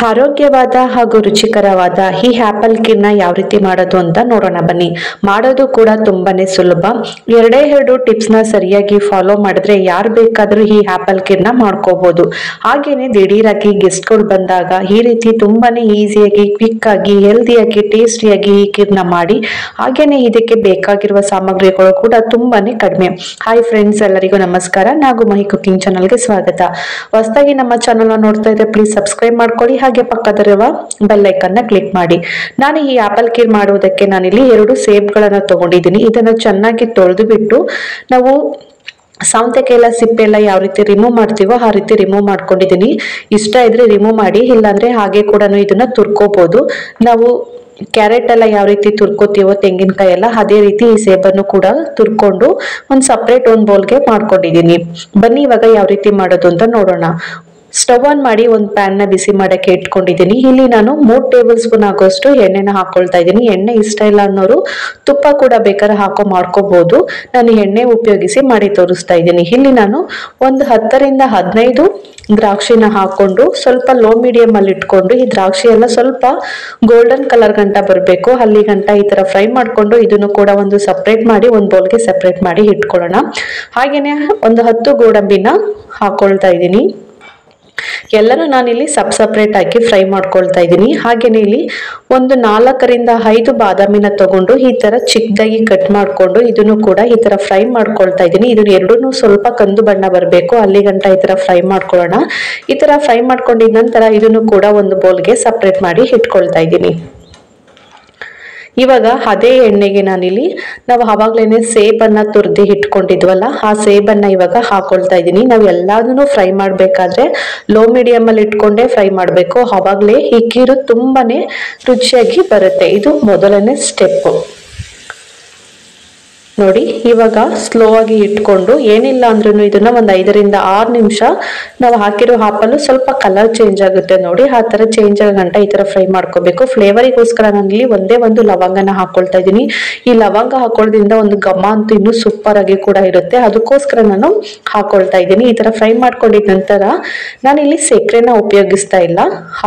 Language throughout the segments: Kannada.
ಆರೋಗ್ಯವಾದ ಹಾಗೂ ರುಚಿಕರವಾದ ಈ ಆಪಲ್ ಕೀರ್ನ ಯಾವ ರೀತಿ ಮಾಡೋದು ಅಂತ ನೋಡೋಣ ಬನ್ನಿ. ಮಾಡೋದು ಕೂಡ ತುಂಬಾನೇ ಸುಲಭ. ಎರಡು ಟಿಪ್ಸ್ ನ ಸರಿಯಾಗಿ ಫಾಲೋ ಮಾಡಿದ್ರೆ ಯಾರು ಬೇಕಾದ್ರೂ ಈ ಆಪಲ್ ಕೀರ್ನ ಮಾಡ್ಕೋಬಹುದು. ಹಾಗೇನೆ ದಿಢೀರಾಗಿ ಗೆಸ್ಟ್ಗಳು ಬಂದಾಗ ಈ ರೀತಿ ತುಂಬಾನೇ ಈಸಿಯಾಗಿ, ಕ್ವಿಕ್ ಆಗಿ, ಹೆಲ್ದಿಯಾಗಿ, ಟೇಸ್ಟಿಯಾಗಿ ಈ ಕೀರ್ನ ಮಾಡಿ. ಹಾಗೇನೆ ಇದಕ್ಕೆ ಬೇಕಾಗಿರುವ ಸಾಮಗ್ರಿಗಳು ಕೂಡ ತುಂಬಾನೇ ಕಡಿಮೆ. ಹಾಯ್ ಫ್ರೆಂಡ್ಸ್, ಎಲ್ಲರಿಗೂ ನಮಸ್ಕಾರ. ನಾವು ಮಹಿ ಕುಕಿಂಗ್ ಚಾನಲ್ಗೆ ಸ್ವಾಗತ. ಹೊಸದಾಗಿ ನಮ್ಮ ಚಾನಲ್ ನೋಡ್ತಾ ಇದ್ರೆ ಪ್ಲೀಸ್ ಸಬ್ಸ್ಕ್ರೈಬ್ ಮಾಡ್ಕೊಳ್ಳಿ, ಹಾಗೆ ಪಕ್ಕದಲ್ಲಿರುವ ಬೆಲ್ ಐಕಾನ್ ನ ಕ್ಲಿಕ್ ಮಾಡಿ. ನಾನು ಈ ಆಪಲ್ ಕೀರ್ ಮಾಡುವುದಕ್ಕೆ ನಾನಿಲ್ಲಿ 2 ಸೇಬ್ಗಳನ್ನ ತಗೊಂಡಿದ್ದೀನಿ. ಇದನ್ನ ಚೆನ್ನಾಗಿ ತೊಳೆದು ಬಿಟ್ಟು ನಾವು ಸೌಂತೆಕಾಯಿ ಎಲ್ಲ ಸಿಪ್ಪೆ ಎಲ್ಲ ಯಾವ ರೀತಿ ರಿಮೂವ್ ಮಾಡ್ತೀವೋ ಆ ರೀತಿ ರಿಮೂವ್ ಮಾಡ್ಕೊಂಡಿದ್ದೀನಿ. ಇಷ್ಟ ಇದ್ರೆ ರಿಮೂವ್ ಮಾಡಿ, ಇಲ್ಲಾಂದ್ರೆ ಹಾಗೆ ಕೂಡ ಇದನ್ನ ತುರ್ಕೋಬಹುದು. ನಾವು ಕ್ಯಾರೆಟ್ ಎಲ್ಲ ಯಾವ ರೀತಿ ತುರ್ಕೋತೀವೋ, ತೆಂಗಿನಕಾಯಿ ಎಲ್ಲ, ಅದೇ ರೀತಿ ಈ ಸೇಬನ್ನು ಕೂಡ ತುರ್ಕೊಂಡು ಒಂದು ಬೌಲ್ಗೆ ಮಾಡ್ಕೊಂಡಿದ್ದೀನಿ. ಬನ್ನಿ ಇವಾಗ ಯಾವ ರೀತಿ ಮಾಡೋದು ಅಂತ ನೋಡೋಣ. ಸ್ಟವ್ ಆನ್ ಮಾಡಿ ಒಂದು ಪ್ಯಾನ್ ನ ಬಿಸಿ ಮಾಡಕ್ಕೆ ಇಟ್ಕೊಂಡಿದ್ದೀನಿ. ಇಲ್ಲಿ ನಾನು 3 ಟೇಬಲ್ ಸ್ಪೂನ್ ಆಗೋಷ್ಟು ಎಣ್ಣೆನ ಹಾಕೊಳ್ತಾ ಇದ್ದೀನಿ. ಎಣ್ಣೆ ಇಷ್ಟ ಇಲ್ಲ ಅನ್ನೋರು ತುಪ್ಪ ಕೂಡ ಬೇಕಾದ್ರೆ ಮಾಡ್ಕೋಬಹುದು. ನಾನು ಎಣ್ಣೆ ಉಪಯೋಗಿಸಿ ಮಾಡಿ ತೋರಿಸ್ತಾ ಇದ್ದೀನಿ. ಇಲ್ಲಿ ನಾನು ಒಂದು 10 ರಿಂದ 15 ದ್ರಾಕ್ಷಿನ ಹಾಕೊಂಡು ಸ್ವಲ್ಪ ಲೋ ಮೀಡಿಯಂ ಅಲ್ಲಿ ಇಟ್ಕೊಂಡು, ಈ ದ್ರಾಕ್ಷಿ ಎಲ್ಲ ಸ್ವಲ್ಪ ಗೋಲ್ಡನ್ ಕಲರ್ ಗಂಟ ಬರಬೇಕು, ಅಲ್ಲಿ ಗಂಟ ಈ ತರ ಫ್ರೈ ಮಾಡ್ಕೊಂಡು ಇದನ್ನು ಕೂಡ ಒಂದು ಸಪ್ರೇಟ್ ಮಾಡಿ ಒಂದು ಬೌಲ್ಗೆ ಸಪ್ರೇಟ್ ಮಾಡಿ ಇಟ್ಕೊಳ್ಳೋಣ. ಹಾಗೇನೆ ಒಂದು 10 ಗೋಡಂಬಿನ ಹಾಕೊಳ್ತಾ ಇದ್ದೀನಿ. ಎಲ್ಲರೂ ನಾನಿಲ್ಲಿ ಸಪ್ರೇಟ್ ಆಗಿ ಫ್ರೈ ಮಾಡ್ಕೊಳ್ತಾ ಇದ್ದೀನಿ. ಹಾಗೇನೆ ಇಲ್ಲಿ ಒಂದು 4 ರಿಂದ 5 ಬಾದಾಮಿನ ತಗೊಂಡು ಈ ತರ ಚಿಕ್ಕದಾಗಿ ಕಟ್ ಮಾಡ್ಕೊಂಡು ಇದನ್ನು ಕೂಡ ಈ ತರ ಫ್ರೈ ಮಾಡ್ಕೊಳ್ತಾ ಇದ್ದೀನಿ. ಇದನ್ನ ಎರಡನ್ನೂ ಸ್ವಲ್ಪ ಕಂದು ಬಣ್ಣ ಬರಬೇಕು, ಅಲ್ಲಿ ಗಂಟ ಈ ತರ ಫ್ರೈ ಮಾಡ್ಕೊಳ್ಳೋಣ. ಈ ತರ ಫ್ರೈ ಮಾಡ್ಕೊಂಡಿದ ನಂತರ ಇದನ್ನು ಕೂಡ ಒಂದು ಬೌಲ್ಗೆ ಸಪ್ರೇಟ್ ಮಾಡಿ ಇಟ್ಕೊಳ್ತಾ ಇದ್ದೀನಿ. ಇವಾಗ ಅದೇ ಎಣ್ಣೆಗೆ ನಾನಿಲ್ಲಿ ನಾವು ಆವಾಗ್ಲೇನೆ ಸೇಬನ್ನ ತುರ್ದಿ ಇಟ್ಕೊಂಡಿದ್ವಲ್ಲ, ಆ ಸೇಬನ್ನ ಇವಾಗ ಹಾಕೊಳ್ತಾ ಇದ್ದೀನಿ. ನಾವು ಎಲ್ಲಾದನ್ನು ಫ್ರೈ ಮಾಡ್ಬೇಕಾದ್ರೆ ಲೋ ಮೀಡಿಯಂ ಅಲ್ಲಿ ಇಟ್ಕೊಂಡೇ ಫ್ರೈ ಮಾಡ್ಬೇಕು, ಆವಾಗ್ಲೇ ಈ ಕೀರು ತುಂಬಾನೇ ರುಚಿಯಾಗಿ ಬರುತ್ತೆ. ಇದು ಮೊದಲನೇ ಸ್ಟೆಪ್. ನೋಡಿ, ಇವಾಗ ಸ್ಲೋ ಆಗಿ ಇಟ್ಕೊಂಡು, ಏನಿಲ್ಲ ಅಂದ್ರೂ ಇದನ್ನ ಒಂದು 5 ರಿಂದ 6 ನಿಮಿಷ ನಾವು ಹಾಕಿರೋ ಆಪಲ್ ಸ್ವಲ್ಪ ಕಲರ್ ಚೇಂಜ್ ಆಗುತ್ತೆ ನೋಡಿ, ಆ ತರ ಚೇಂಜ್ ಆಗಂಟ ಈ ತರ ಫ್ರೈ ಮಾಡ್ಕೋಬೇಕು. ಫ್ಲೇವರಿಗೋಸ್ಕರ ನಾನಿಲ್ಲಿ ಒಂದು ಲವಂಗನ ಹಾಕೊಳ್ತಾ ಇದ್ದೀನಿ. ಈ ಲವಂಗ ಹಾಕೊಳ್ಳೋದ್ರಿಂದ ಒಂದು ಘಮ ಅಂತೂ ಇನ್ನೂ ಸೂಪರ್ ಆಗಿ ಕೂಡ ಇರುತ್ತೆ, ಅದಕ್ಕೋಸ್ಕರ ನಾನು ಹಾಕೊಳ್ತಾ ಇದ್ದೀನಿ. ಈ ತರ ಫ್ರೈ ಮಾಡ್ಕೊಂಡಿದ ನಂತರ ನಾನಿಲ್ಲಿ ಸಕ್ಕರೆನ ಉಪಯೋಗಿಸ್ತಾ ಇಲ್ಲ,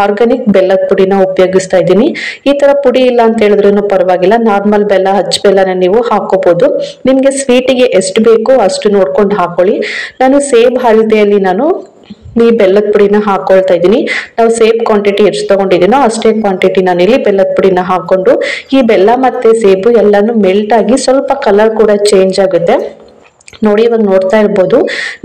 ಆರ್ಗಾನಿಕ್ ಬೆಲ್ಲದ ಪುಡಿನ ಉಪಯೋಗಿಸ್ತಾ ಇದ್ದೀನಿ. ಈ ತರ ಪುಡಿ ಇಲ್ಲ ಅಂತ ಹೇಳಿದ್ರು ಪರವಾಗಿಲ್ಲ, ನಾರ್ಮಲ್ ಬೆಲ್ಲ, ಹಚ್ಚ ಬೆಲ್ಲನ ನೀವು ಹಾಕೋಬಹುದು. ನಿಮ್ಗೆ ಸ್ವೀಟಿಗೆ ಎಷ್ಟು ಬೇಕೋ ಅಷ್ಟು ನೋಡ್ಕೊಂಡು ಹಾಕೊಳ್ಳಿ. ನಾನು ಸೇಬ್ ಹಳದಿಯಲ್ಲಿ ಈ ಬೆಲ್ಲದ ಪುಡಿನ ಹಾಕೊಳ್ತಾ ಇದ್ದೀನಿ. ನಾವು ಸೇಬ್ ಕ್ವಾಂಟಿಟಿ ಎಷ್ಟು ತಗೊಂಡಿದ್ದೀನೋ ಅಷ್ಟೇ ಕ್ವಾಂಟಿಟಿ ನಾನು ಇಲ್ಲಿ ಬೆಲ್ಲದ ಪುಡಿನ ಹಾಕೊಂಡು, ಈ ಬೆಲ್ಲ ಮತ್ತೆ ಸೇಬು ಎಲ್ಲಾನು ಮೆಲ್ಟ್ ಆಗಿ ಸ್ವಲ್ಪ ಕಲರ್ ಕೂಡ ಚೇಂಜ್ ಆಗುತ್ತೆ ನೋಡಿ. ಇವಾಗ ನೋಡ್ತಾ ಇರ್ಬೋದು,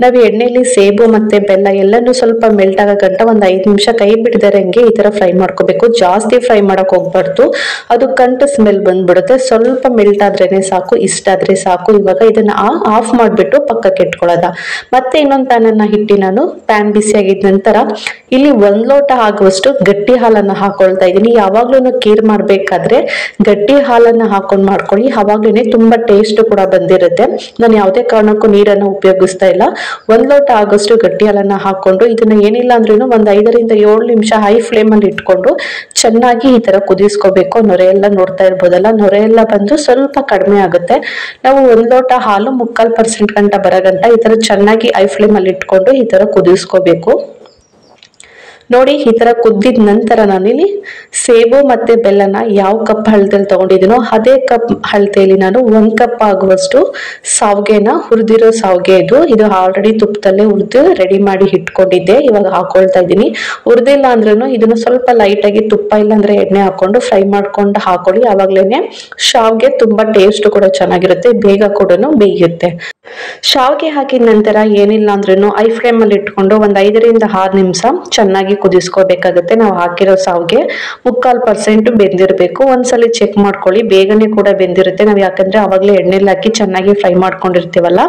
ನಾವು ಎಣ್ಣೆಲಿ ಸೇಬು ಮತ್ತೆ ಬೆಲ್ಲ ಎಲ್ಲಾನು ಸ್ವಲ್ಪ ಮೆಲ್ಟ್ ಆಗೋ ಗಂಟ ಒಂದು 5 ನಿಮಿಷ ಕೈ ಬಿಡದಂಗೆ ಈ ತರ ಫ್ರೈ ಮಾಡ್ಕೋಬೇಕು. ಜಾಸ್ತಿ ಫ್ರೈ ಮಾಡಕ್ ಹೋಗ್ಬಾರ್ದು, ಅದು ಕಂಟು ಸ್ಮೆಲ್ ಬಂದ್ಬಿಡುತ್ತೆ. ಸ್ವಲ್ಪ ಮೆಲ್ಟ್ ಆದ್ರೇನೆ ಸಾಕು, ಇಷ್ಟ ಆದ್ರೆ ಸಾಕು. ಇವಾಗ ಇದನ್ನ ಆಫ್ ಮಾಡ್ಬಿಟ್ಟು ಪಕ್ಕಕ್ಕೆ ಇಟ್ಕೊಳ್ಳೋದ. ಮತ್ತೆ ಇನ್ನೊಂದು ಪ್ಯಾನ್ ಅನ್ನ ಇಟ್ಟು ನಾನು ಪ್ಯಾನ್ ಬಿಸಿ ಆಗಿದ ನಂತರ ಇಲ್ಲಿ 1 ಲೋಟ ಆಗುವಷ್ಟು ಗಟ್ಟಿ ಹಾಲನ್ನ ಹಾಕೊಳ್ತಾ ಇದ್ದೀನಿ. ಯಾವಾಗ್ಲೂ ಕೀರ್ ಮಾಡ್ಬೇಕಾದ್ರೆ ಗಟ್ಟಿ ಹಾಲನ್ನ ಹಾಕೊಂಡ್ ಮಾಡ್ಕೊಳ್ಳಿ, ಅವಾಗ್ಲೇನೆ ತುಂಬಾ ಟೇಸ್ಟ್ ಕೂಡ ಬಂದಿರುತ್ತೆ. ನಾನು ಯಾವುದೇ ಕಾರಣಕ್ಕೂ ನೀರನ್ನು ಉಪಯೋಗಿಸ್ತಾ ಇಲ್ಲ. 1 ಲೋಟ ಆಗೋಷ್ಟು ಗಟ್ಟಿ ಹಾಲನ್ನ ಹಾಕೊಂಡು ಇದನ್ನ ಏನಿಲ್ಲ ಅಂದ್ರೂ ಒಂದು 5 ರಿಂದ 7 ನಿಮಿಷ ಹೈ ಫ್ಲೇಮ್ ಅಲ್ಲಿ ಇಟ್ಕೊಂಡು ಚೆನ್ನಾಗಿ ಈ ತರ ಕುದಿಸ್ಕೋಬೇಕು. ನೊರೆ ಎಲ್ಲ ನೋಡ್ತಾ ಇರ್ಬೋದಲ್ಲ, ನೊರೆ ಎಲ್ಲ ಬಂದು ಸ್ವಲ್ಪ ಕಡಿಮೆ ಆಗುತ್ತೆ. ನಾವು 1 ಲೋಟ ಹಾಲು 3/4% ಗಂಟ ಬರಗಂಟ ಈ ತರ ಚೆನ್ನಾಗಿ ಹೈ ಫ್ಲೇಮ್ ಅಲ್ಲಿ ಇಟ್ಕೊಂಡು ಈ ತರ ಕುದಿಸ್ಕೋಬೇಕು ನೋಡಿ. ಈ ತರ ಕುದ್ದಿದ ನಂತರ ನಾನಿಲ್ಲಿ ಸೇಬು ಮತ್ತೆ ಬೆಲ್ಲನ ಯಾವ ಕಪ್ ಹಳತೆಯಲ್ಲಿ ತಗೊಂಡಿದ್ದೀನೋ ಅದೇ ಕಪ್ ಹಳತೆಯಲ್ಲಿ ನಾನು 1 ಕಪ್ ಆಗುವಷ್ಟು ಸಾವಿಗೆನ, ಹುರಿದಿರೋ ಸಾವಿಗೆ ಇದು ಆಲ್ರೆಡಿ ತುಪ್ಪದಲ್ಲೇ ಹುರಿದು ರೆಡಿ ಮಾಡಿ ಇಟ್ಕೊಂಡಿದ್ದೆ. ಇವಾಗ ಹಾಕೊಳ್ತಾ ಇದ್ದೀನಿ. ಹುರಿದಿಲ್ಲ ಅಂದ್ರೂ ಇದನ್ನ ಸ್ವಲ್ಪ ಲೈಟ್ ಆಗಿ ತುಪ್ಪ ಇಲ್ಲಾಂದ್ರೆ ಎಣ್ಣೆ ಹಾಕೊಂಡು ಫ್ರೈ ಮಾಡ್ಕೊಂಡು ಹಾಕೊಳ್ಳಿ, ಆವಾಗ್ಲೇನೆ ಶಾವ್ಗೆ ತುಂಬಾ ಟೇಸ್ಟ್ ಕೂಡ ಚೆನ್ನಾಗಿರುತ್ತೆ, ಬೇಗ ಕೂಡ ಬೇಯುತ್ತೆ. ಶಾವ್ಗೆ ಹಾಕಿದ ನಂತರ ಏನಿಲ್ಲ ಅಂದ್ರೂ ಹೈ ಫ್ಲೇಮ್ ಅಲ್ಲಿ ಇಟ್ಕೊಂಡು ಒಂದು 5 ರಿಂದ 6 ನಿಮಿಷ ಚೆನ್ನಾಗಿ ಕುದಿಸ್ಕೋಬೇಕಾಗುತ್ತೆ. ನಾವು ಹಾಕಿರೋ ಸಾವಿಗೆ 3/4% ಬೆಂದಿರ್ಬೇಕು. ಒಂದ್ಸಲಿ ಚೆಕ್ ಮಾಡ್ಕೊಳ್ಳಿ, ಬೇಗನೆ ಕೂಡ ಬೆಂದಿರುತ್ತೆ. ನಾವು ಯಾಕಂದ್ರೆ ಅವಾಗ್ಲೇ ಎಣ್ಣೆಲಿ ಹಾಕಿ ಚೆನ್ನಾಗಿ ಫ್ರೈ ಮಾಡ್ಕೊಂಡಿರ್ತೀವಲ್ಲ,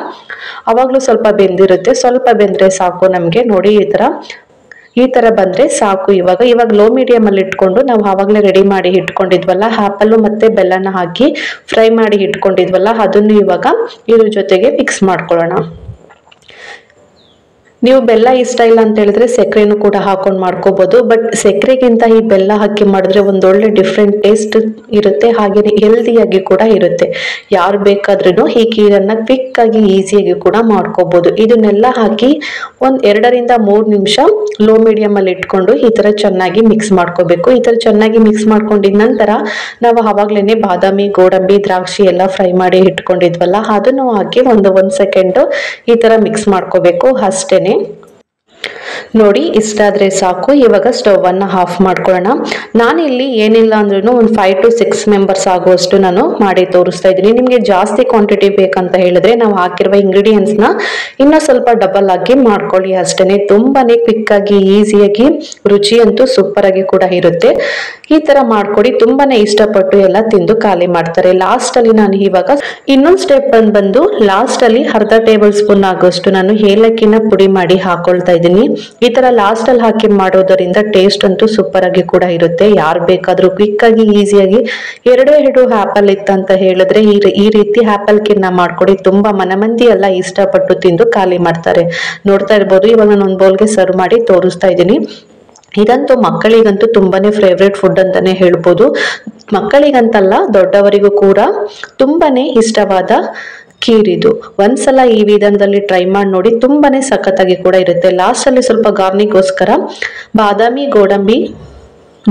ಅವಾಗ್ಲೂ ಸ್ವಲ್ಪ ಬೆಂದಿರುತ್ತೆ. ಸ್ವಲ್ಪ ಬೆಂದ್ರೆ ಸಾಕು ನಮ್ಗೆ ನೋಡಿ. ಈ ತರ ಬಂದ್ರೆ ಸಾಕು. ಇವಾಗ ಲೋ ಮೀಡಿಯಂ ಅಲ್ಲಿ ಇಟ್ಕೊಂಡು ನಾವು ಆವಾಗಲೇ ರೆಡಿ ಮಾಡಿ ಇಟ್ಕೊಂಡಿದ್ವಲ್ಲ ಆಪಲ್ ಮತ್ತೆ ಬೆಲ್ಲನ ಹಾಕಿ ಫ್ರೈ ಮಾಡಿ ಇಟ್ಕೊಂಡಿದ್ವಲ್ಲ, ಅದನ್ನು ಇವಾಗ ಇದ್ರ ಜೊತೆಗೆ ಮಿಕ್ಸ್ ಮಾಡ್ಕೊಳ್ಳೋಣ. ನೀವು ಬೆಲ್ಲ ಇಷ್ಟ ಇಲ್ಲ ಅಂತ ಹೇಳಿದ್ರೆ ಸಕ್ಕರೆನೂ ಕೂಡ ಹಾಕೊಂಡು ಮಾಡ್ಕೋಬಹುದು. ಬಟ್ ಸಕ್ಕರೆಗಿಂತ ಈ ಬೆಲ್ಲ ಹಾಕಿ ಮಾಡಿದ್ರೆ ಒಂದೊಳ್ಳೆ ಡಿಫ್ರೆಂಟ್ ಟೇಸ್ಟ್ ಇರುತ್ತೆ, ಹಾಗೇನೆ ಹೆಲ್ದಿಯಾಗಿ ಕೂಡ ಇರುತ್ತೆ. ಯಾರು ಬೇಕಾದ್ರೂ ಈ ಖೀರನ್ನ ಕ್ವಿಕ್ ಆಗಿ ಈಸಿಯಾಗಿ ಕೂಡ ಮಾಡ್ಕೋಬಹುದು. ಇದನ್ನೆಲ್ಲ ಹಾಕಿ ಒಂದ್ 2-3 ನಿಮಿಷ ಲೋ ಮೀಡಿಯಂ ಅಲ್ಲಿ ಇಟ್ಕೊಂಡು ಈ ತರ ಚೆನ್ನಾಗಿ ಮಿಕ್ಸ್ ಮಾಡ್ಕೋಬೇಕು. ಈ ತರ ಚೆನ್ನಾಗಿ ಮಿಕ್ಸ್ ಮಾಡ್ಕೊಂಡಿದ ನಂತರ ನಾವು ಅವಾಗ್ಲೇನೆ ಬಾದಾಮಿ, ಗೋಡಂಬಿ, ದ್ರಾಕ್ಷಿ ಎಲ್ಲ ಫ್ರೈ ಮಾಡಿ ಇಟ್ಕೊಂಡಿದ್ವಲ್ಲ ಅದನ್ನು ಹಾಕಿ ಒಂದು 1 ಸೆಕೆಂಡ್ ಈ ತರ ಮಿಕ್ಸ್ ಮಾಡ್ಕೋಬೇಕು ಅಷ್ಟೇನೆ. ನೋಡಿ, ಇಷ್ಟಾದ್ರೆ ಸಾಕು. ಇವಾಗ ಸ್ಟವ್ ಅನ್ನ ಆಫ್ ಮಾಡ್ಕೊಳ್ಳೋಣ. ನಾನಿಲ್ಲಿ ಏನಿಲ್ಲ ಅಂದ್ರೂ ಒಂದು 5 to 6 ಮೆಂಬರ್ಸ್ ಆಗುವಷ್ಟು ನಾನು ಮಾಡಿ ತೋರಿಸ್ತಾ ಇದ್ದೀನಿ. ನಿಮ್ಗೆ ಜಾಸ್ತಿ ಕ್ವಾಂಟಿಟಿ ಬೇಕಂತ ಹೇಳಿದ್ರೆ ನಾವು ಹಾಕಿರುವ ಇಂಗ್ರೀಡಿಯೆಂಟ್ಸ್ ನ ಇನ್ನೂ ಸ್ವಲ್ಪ ಡಬಲ್ ಆಗಿ ಮಾಡ್ಕೊಳ್ಳಿ ಅಷ್ಟೇನೆ. ತುಂಬಾನೇ ಕ್ವಿಕ್ ಆಗಿ ಈಸಿಯಾಗಿ, ರುಚಿ ಅಂತೂ ಸೂಪರ್ ಆಗಿ ಕೂಡ ಇರುತ್ತೆ. ಈ ತರ ಮಾಡ್ಕೊಡಿ, ತುಂಬಾನೇ ಇಷ್ಟಪಟ್ಟು ಎಲ್ಲ ತಿಂದು ಖಾಲಿ ಮಾಡ್ತಾರೆ. ಲಾಸ್ಟ್ ಅಲ್ಲಿ ನಾನು ಇವಾಗ ಇನ್ನೊಂದು ಸ್ಟೆಪ್ ಬಂದು ಲಾಸ್ಟ್ ಅಲ್ಲಿ ಅರ್ಧ ಟೇಬಲ್ ಸ್ಪೂನ್ ಆಗುವಷ್ಟು ನಾನು ಏಲಕ್ಕಿನ ಪುಡಿ ಮಾಡಿ ಹಾಕೊಳ್ತಾ ಇದ್ದೀನಿ. ಈ ತರ ಲಾಸ್ಟ್ ಅಲ್ಲಿ ಹಾಕಿ ಮಾಡೋದರಿಂದ ಟೇಸ್ಟ್ ಅಂತೂ ಸೂಪರ್ ಆಗಿ ಕೂಡ ಇರುತ್ತೆ. ಯಾರು ಬೇಕಾದ್ರೂ ಕ್ವಿಕ್ ಆಗಿ ಈಸಿಯಾಗಿ 2 ಆಪಲ್ ಇತ್ತಂತ ಹೇಳಿದ್ರೆ ಈ ರೀತಿ ಆಪಲ್ ಕಿನ್ನ ಮಾಡ್ಕೊಡಿ. ತುಂಬಾ ಮನಮಂದಿ ಎಲ್ಲ ಇಷ್ಟಪಟ್ಟು ತಿಂದು ಖಾಲಿ ಮಾಡ್ತಾರೆ. ನೋಡ್ತಾ ಇರ್ಬೋದು, ಇವಾಗ ನಾನು ಒಂದು ಬೌಲ್ಗೆ ಸರ್ವ್ ಮಾಡಿ ತೋರಿಸ್ತಾ ಇದ್ದೀನಿ. ಇದಂತೂ ಮಕ್ಕಳಿಗಂತೂ ತುಂಬಾನೇ ಫೇವ್ರೆಟ್ ಫುಡ್ ಅಂತಾನೆ ಹೇಳ್ಬೋದು. ಮಕ್ಕಳಿಗಂತಲ್ಲ, ದೊಡ್ಡವರಿಗೂ ಕೂಡ ತುಂಬಾನೇ ಇಷ್ಟವಾದ ಖೀರಿದು. ಒಂದ್ಸಲ ಈ ವಿಧಾನದಲ್ಲಿ ಟ್ರೈ ಮಾಡಿ ನೋಡಿ, ತುಂಬಾನೇ ಸಖತ್ತಾಗಿ ಕೂಡ ಇರುತ್ತೆ. ಲಾಸ್ಟ್ ಅಲ್ಲಿ ಸ್ವಲ್ಪ ಗಾರ್ನಿಗೋಸ್ಕರ ಬಾದಾಮಿ, ಗೋಡಂಬಿ,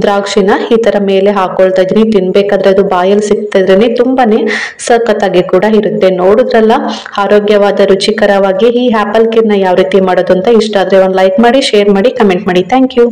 ದ್ರಾಕ್ಷಿನ ಈ ತರ ಮೇಲೆ ಹಾಕೊಳ್ತಾ ಇದ್ದೀನಿ. ತಿನ್ಬೇಕಾದ್ರೆ ಅದು ಬಾಯಲ್ಲಿ ಸಿಗ್ತಿದ್ರೇನೆ ತುಂಬಾನೇ ಸಖತ್ತಾಗಿ ಕೂಡ ಇರುತ್ತೆ. ನೋಡಿದ್ರಲ್ಲ, ಆರೋಗ್ಯವಾದ ರುಚಿಕರವಾಗಿ ಈ ಆಪಲ್ ಖೀರ್ನ ಯಾವ ರೀತಿ ಮಾಡೋದು ಅಂತ. ಇಷ್ಟ ಆದ್ರೆ ಒಂದು ಲೈಕ್ ಮಾಡಿ, ಶೇರ್ ಮಾಡಿ, ಕಮೆಂಟ್ ಮಾಡಿ. Thank you.